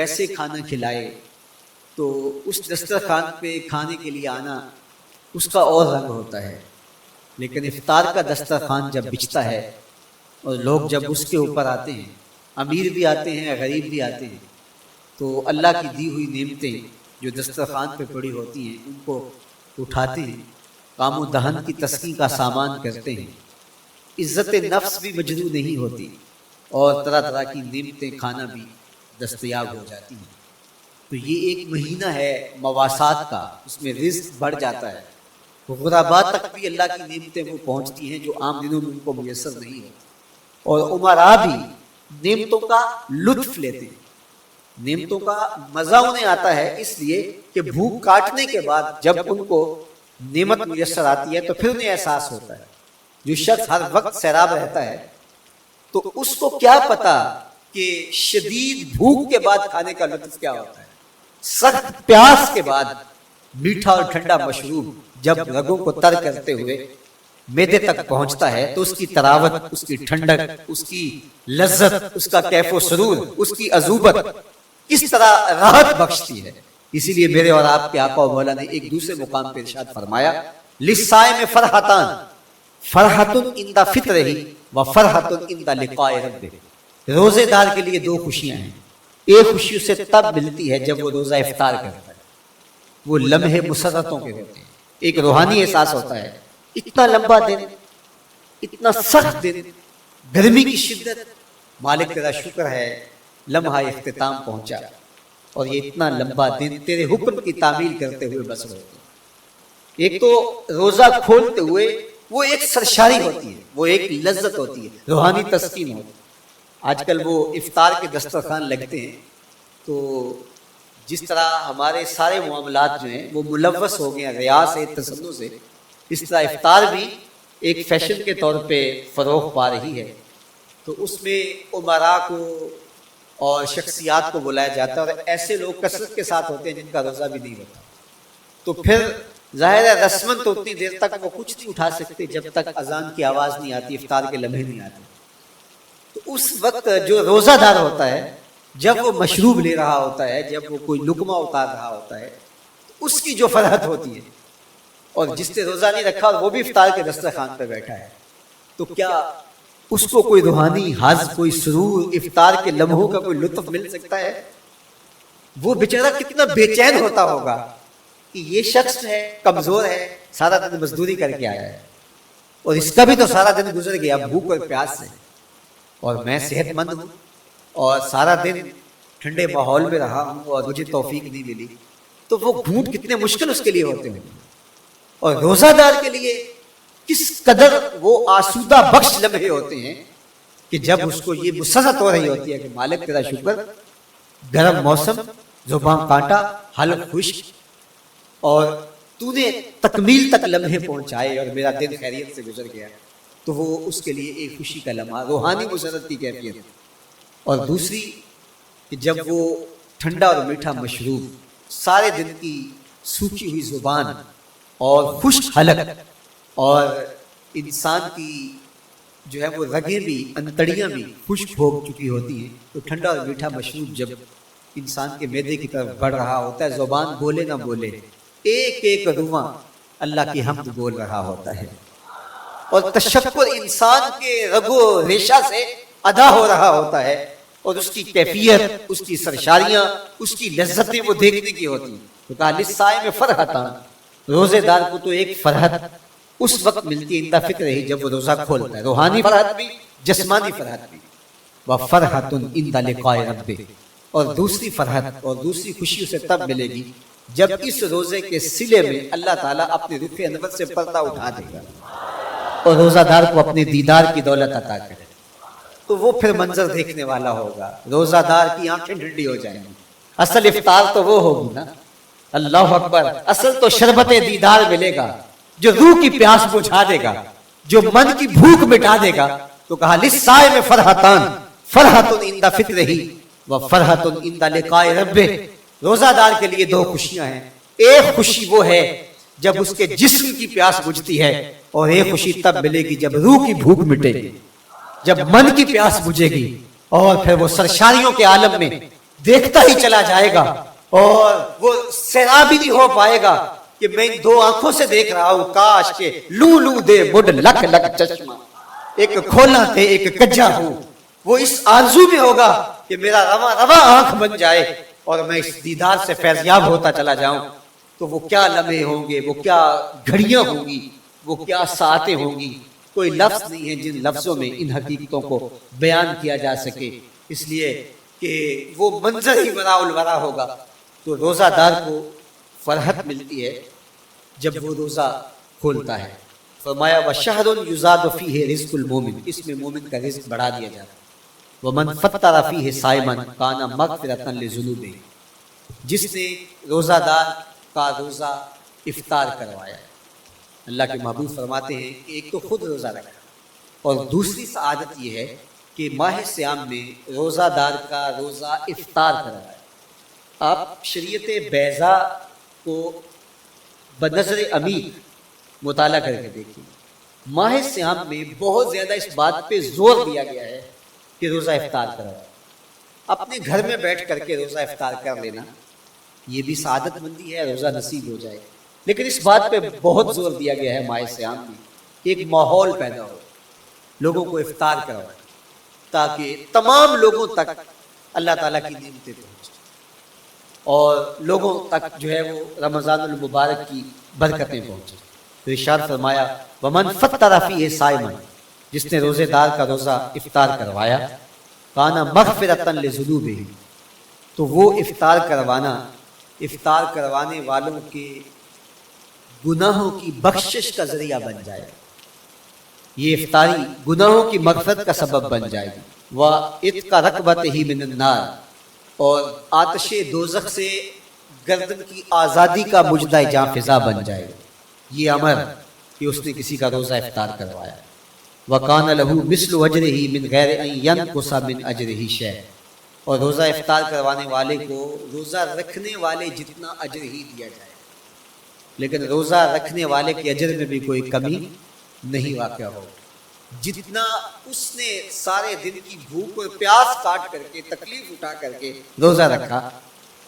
ایسے کھانا کھلائے تو اس دسترخوان پہ کھانے کے لیے آنا اس کا اور رنگ ہوتا ہے، لیکن افطار کا دسترخوان جب بچھتا ہے اور لوگ جب اس کے اوپر آتے ہیں، امیر بھی آتے ہیں غریب بھی آتے ہیں، تو اللہ کی دی ہوئی نعمتیں جو دسترخوان پہ پڑی ہوتی ہیں ان کو اٹھاتے ہیں، کام و دہن کی تسکین کا سامان کرتے ہیں، عزت نفس بھی مجروح نہیں ہوتی اور طرح طرح کی نعمتیں کھانا بھی دستیاب ہو جاتی ہیں۔ تو یہ ایک مہینہ ہے مواسات کا، اس میں رزق بڑھ جاتا ہے، غرباء تک بھی اللہ کی نعمتیں وہ پہنچتی ہیں جو عام دنوں میں ان کو میسر نہیں ہوتی، اور امراء بھی نعمتوں کا لطف لیتے ہیں، نعمتوں کا مزہ انہیں آتا ہے، اس لیے کہ بھوک کاٹنے کے بعد جب ان کو نعمت میسر آتی ہے تو پھر انہیں احساس ہوتا ہے۔ جو شخص ہر وقت سیراب رہتا ہے تو اس کو کیا پتا کہ شدید بھوک کے بعد کھانے کا لطف کیا ہوتا ہے، سخت پیاس کے بعد میٹھا اور ٹھنڈا مشروب جب رگوں کو تر کرتے ہوئے معدے تک پہنچتا ہے تو اس کی تراوت، اس کی ٹھنڈک، اس کی لذت، اس کا کیف و سرور، اس کی عذوبت کس طرح راحت بخشتی ہے۔ اسی لیے میرے اور آپ کے آقا و مولا نے ایک دوسرے مقام پہ ارشاد فرمایا، للصائم فرحتان، فرحۃ عند فطرہ و فرحۃ عند لقاء ربہ۔ روزے دار کے لیے دو خوشیاں ہیں، ایک خوشی اسے تب ملتی ہے جب وہ روزہ افطار کرتا ہے، وہ لمحے مسرتوں کے ہوتے ہیں، ایک روحانی احساس ہوتا ہے، اتنا لمبا دن، اتنا سخت دن، گرمی کی شدت، مالک تیرا شکر ہے لمحہ اختتام پہنچا، اور یہ اتنا لمبا دن تیرے حکم کی تعمیل کرتے ہوئے بسر ہوتی ہے۔ ایک تو روزہ کھولتے ہوئے وہ ایک سرشاری ہوتی ہے، وہ ایک لذت ہوتی ہے، روحانی تسکین ہوتی ہے۔ آج کل وہ افطار کے دسترخوان لگتے ہیں تو جس طرح ہمارے سارے معاملات جو ہیں وہ ملوث ہو گئے ہیں ریا سے، تصنع سے، اس طرح افطار بھی ایک فیشن کے طور پہ فروغ پا رہی ہے۔ تو اس میں امراء کو اور شخصیات کو بلایا جاتا ہے، اور ایسے لوگ کثرت کے ساتھ ہوتے ہیں جن کا روزہ بھی نہیں ہوتا، تو پھر ظاہر ہے رسمن تو اتنی دیر تک وہ کچھ نہیں اٹھا سکتے جب تک اذان کی آواز نہیں آتی، افطار کے لمحے نہیں آتے۔ تو اس وقت جو روزہ دار ہوتا ہے جب وہ مشروب لے رہا ہوتا ہے، جب وہ کوئی لقمہ اتار رہا ہوتا ہے، تو اس کی جو فرحت ہوتی ہے، اور جس نے روزہ نہیں رکھا وہ بھی افطار کے دسترخوان پہ بیٹھا ہے، تو کیا اس کو کوئی روحانی حظ، کوئی سرور، افطار کے لمحوں کا کوئی لطف مل سکتا ہے؟ وہ بیچارہ کتنا بے چین ہوتا ہوگا کہ یہ شخص ہے کمزور ہے، سارا دن مزدوری کر کے آیا ہے، اور اس کا بھی تو سارا دن گزر گیا بھوک اور پیاس سے، اور میں صحت مند ہوں اور سارا دن ٹھنڈے ماحول میں رہا ہوں اور مجھے توفیق نہیں ملی، تو وہ گھونٹ کتنے مشکل اس کے لیے ہوتے ہیں۔ اور روزہ دار کے لیے کس قدر وہ آسودہ بخش لمحے ہوتے ہیں کہ جب اس کو یہ مسرت ہو رہی ہوتی ہے کہ مالک تیرا شکر، گرم موسم، زبان کانٹا، حلق خشک، اور تو نے تکمیل تک لمحے پہنچائے اور میرا دن خیریت سے گزر گیا، تو وہ اس کے لیے ایک خوشی کا لمحہ، روحانی مسرت کی کیفیت ہے۔ اور دوسری کہ جب وہ ٹھنڈا اور میٹھا مشروب، سارے دن کی سوکھی ہوئی زبان اور خشک حلق، اور انسان کی جو ہے وہ رگیں بھی، انتڑیاں بھی خشک ہو چکی ہوتی ہیں، تو ٹھنڈا اور میٹھا مشروب جب انسان کے معدے کی طرف بڑھ رہا ہوتا ہے، زبان بولے نہ بولے، ایک ایک رواں اللہ کی حمد بول رہا ہوتا ہے، اور تشکر انسان کے رگ و ریشہ سے ادا ہو رہا ہوتا ہے، اور اس کی کیفیت، اس کی سرشاریاں، اس کی لذتیں وہ دیکھنے کی ہوتی ہیں۔ تو کہا للصائم فرحتان، روزے دار کو تو ایک فرحت اس وقت ملتی ہے عند فطرہ ہی، جب وہ روزہ کھولتا ہے، روحانی فرحت بھی، جسمانی فرحت بھی، وفرحۃ عند لقاء ربہ، اور دوسری فرحت اور دوسری خوشی اسے تب ملے گی جب اس روزے کے صلے میں اللہ تعالیٰ اپنے رخ انور سے پردہ اٹھا دے گا اور روزہ دار کو اپنے دیدار کی دولت عطا کرے، تو وہ پھر منظر دیکھنے والا ہوگا، روزہ دار کی آنکھیں ٹھنڈی ہو جائیں گی۔ اصل افطار تو وہ ہوگی نا، اللہ اکبر، اصل تو شربت دیدار ملے گا جو روح کی پیاس بجھا دے گا، جو من کی بھوک مٹا دے گا۔ تو کہا للصائم فرحتان، فرحۃ عند فطرہ و فرحۃ عند لقاء ربہ، روزہ دار کے لیے دو خوشیاں ہیں، ایک خوشی وہ ہے جب اس کے جسم کی پیاس بجھتی ہے، اور ایک خوشی تب ملے گی جب روح کی بھوک مٹے گی، جب من کی پیاس بجھے گی، اور پھر وہ سرشاریوں کے عالم میں دیکھتا ہی چلا جائے گا اور وہ سیراب ہی نہیں ہو پائے گا کہ میں ان دو آنکھوں سے دیکھ رہا ہوں، کاش کے لو لو دے مڈ لک لک چشمہ، ایک کھولا تھے ایک کجا ہوں۔ وہ اس آرزو میں ہوگا کہ میرا رواں رواں آنکھ بن جائے اور میں اس دیدار سے فیضیاب ہوتا چلا جاؤں۔ تو وہ کیا لمحے ہوں گے، وہ کیا گھڑیاں ہوں گی، وہ کیا ساعتیں ہوں گی، کوئی لفظ نہیں ہے جن لفظوں میں ان حقیقتوں کو بیان کیا جا سکے، اس لیے کہ وہ منظر ہی وراء الورا ہوگا۔ تو روزہ دار کو فرحت ملتی ہے جب وہ روزہ کھولتا ہے۔ فرمایا وَشَهْرٌ يُزَادُ فِيهِ رِزْقُ الْمُؤْمِنِ، اس میں مومن کا رزق بڑھا دیا جاتا ہے۔ وَمَنْ فَطَّرَ فِيهِ صَائِمًا كَانَ مَغْفِرَةً لِذُنُوبِهِ، جس نے روزہ دار کا روزہ افطار کروایا۔ اللہ کے محبوب فرماتے ہیں کہ ایک تو خود روزہ رکھا اور دوسری سعادت یہ ہے کہ ماہ صیام میں روزہ دار کا روزہ افطار کروایا۔ آپ شریعت بیضاء کو بنظر عمیق مطالعہ کر کے دیکھیں، ماہ صیام میں بہت زیادہ اس بات پہ زور دیا گیا ہے کہ روزہ افطار کروائے۔ اپنے گھر میں بیٹھ کر کے روزہ افطار کر لینا یہ بھی سعادت مندی ہے، روزہ نصیب ہو جائے، لیکن اس بات پہ بہت زور دیا گیا ہے ماہ صیام میں کہ ایک ماحول پیدا ہو، لوگوں کو افطار کروائے تاکہ تمام لوگوں تک اللہ تعالیٰ کی نعمتیں پہنچیں اور لوگوں تک جو ہے وہ رمضان المبارک کی برکتیں پہنچیں۔ تو ارشاد فرمایا وَمَنْ فَطَّرَ فِيهِ صَائِمًا، جس نے روزے دار کا روزہ افطار کروایا، کَانَ مَغْفِرَةً لِذُنُوبِهِ، تو وہ افطار کروانے والوں کے گناہوں کی بخشش کا ذریعہ بن جائے گا۔ یہ افطاری گناہوں کی مغفرت کا سبب بن جائے گی۔ وَإِتْقَ رَقْبَتِهِ مِنَ النَّارِ، اور آتش دوزخ سے گردن کی آزادی کا مجدہ جاں فضا بن جائے گا یہ امر کہ اس نے کسی کا روزہ افطار کروایا۔ وَقَانَ لَهُ مِثْلُ أَجْرِهِ مِنْ غَيْرِ أَنْ يَنْقُصَ مِنْ أَجْرِهِ شَيْءٌ، اور روزہ افطار کروانے والے کو روزہ رکھنے والے جتنا اجر ہی دیا جائے، لیکن روزہ رکھنے والے کے اجر میں بھی کوئی کمی نہیں واقع ہو۔ جتنا اس نے سارے دن کی بھوک اور پیاس کاٹ کر کے تکلیف اٹھا کر کے روزہ رکھا،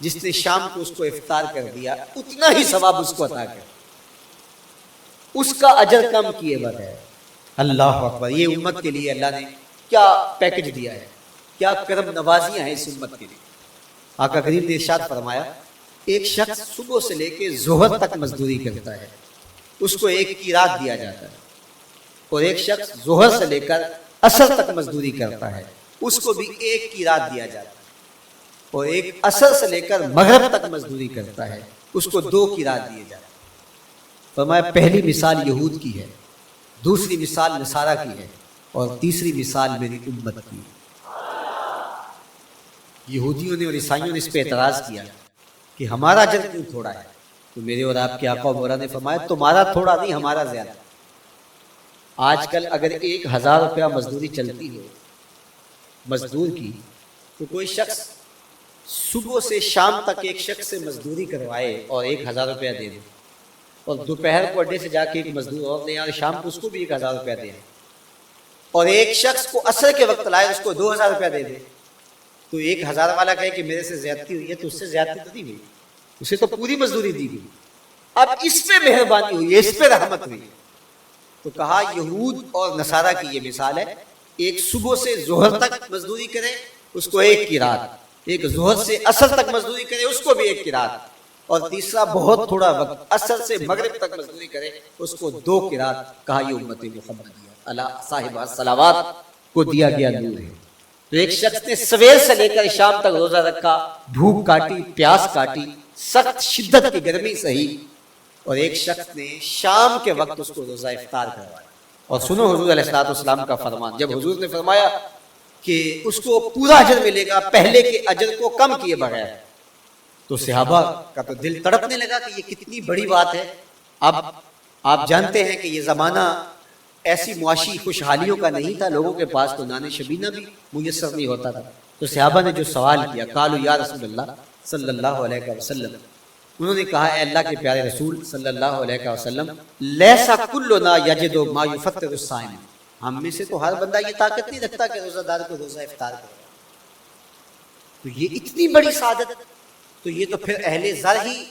جس نے شام کو اس کو افطار کر دیا اتنا ہی ثواب اس کو عطا کر، اس کا اجر کم کیے بغیر۔ اللہ اکبر، یہ امت کے لیے اللہ نے کیا پیکج دیا ہے، کیا کرم نوازیاں ہیں اس امت کے لیے۔ آقا کریم نے ارشاد فرمایا ایک شخص صبح سے لے کے ظہر تک مزدوری کرتا ہے، اس کو ایک کی رات دیا جاتا ہے، اور ایک شخص ظہر سے لے کر عصر تک مزدوری کرتا ہے، اس کو بھی ایک کی رات دیا جاتا ہے، اور ایک عصر سے لے کر مغرب تک مزدوری کرتا ہے، اس کو 2 کی رات دیے جاتے ہیں۔ فرمایا پہلی مثال یہود کی ہے، دوسری مثال نصارہ کی ہے، اور تیسری مثال میری امت کی ہے۔ یہودیوں نے اور عیسائیوں نے اس پہ اعتراض کیا کہ ہمارا اجر کیوں تھوڑا ہے، تو میرے اور آپ کے آقا و مولا نے فرمایا تمہارا تھوڑا نہیں، ہمارا زیادہ۔ آج کل اگر 1000 روپیہ مزدوری چلتی ہو مزدور کی، تو کوئی شخص صبح سے شام تک ایک شخص سے مزدوری کروائے اور 1000 روپیہ دے دے، اور دوپہر کو اڈے سے جا کے ایک مزدور اور لے آئے، شام کو اس کو بھی 1000 روپیہ دے، اور ایک شخص کو عصر کے وقت لائے اس کو 2000 روپیہ دے دے، تو 1000 والا کہے کہ میرے سے زیادتی ہوئی ہے، تو اس سے زیادتی تو نہیں ہوئی، اسے تو پوری مزدوری دی گئی، اب اس پہ مہربانی ہوئی ہے، اس پہ رحمت ہوئی ہے۔ تو کہا یہود اور نصارہ کی یہ مثال ہے، ایک صبح سے ظہر تک مزدوری کرے اس کو 1 کی رات، ایک ظہر سے عصر تک مزدوری کرے اس کو بھی 1 کی رات، اور تیسرا بہت تھوڑا وقت عصر سے مغرب تک مزدوری کرے اس کو 2 کی رات۔ کہا یہ امت محمدیہ اللہ صاحب الصلوات کو دیا گیا نور ہے۔ تو ایک شخص نے سویر سے لے کر شام تک روزہ رکھا، بھوک کاٹی، پیاس کاٹی، سخت شدت کی گرمی سہی، اور ایک شخص نے شام کے وقت اس کو روزہ افطار کروایا۔ اور سنو حضور علیہ السلام کا فرمان، جب حضور نے فرمایا کہ اس کو پورا اجر ملے گا پہلے کے اجر کو کم کیے بغیر، تو صحابہ کا تو دل تڑپنے لگا کہ یہ کتنی بڑی بات ہے۔ اب آپ جانتے ہیں کہ یہ زمانہ ایسی معاشی خوشحالیوں کا نہیں تھا، لوگوں کے پاس تو نان شبینہ بھی میسر نہیں ہوتا تھا، تو صحابہ نے جو سوال کیا، قالوا یا رسول اللہ صلی اللہ علیہ وسلم، انہوں نے کہا اے اللہ کے پیارے رسول صلی اللہ علیہ وسلم، لیسا کلنا یجد ما یفطر الصائم، ہم میں سے تو ہر بندہ یہ طاقت نہیں رکھتا کہ روزہ دار کو روزہ افطار کرے، تو یہ اتنی بڑی سعادت، تو یہ تو پھر اہل زر ہی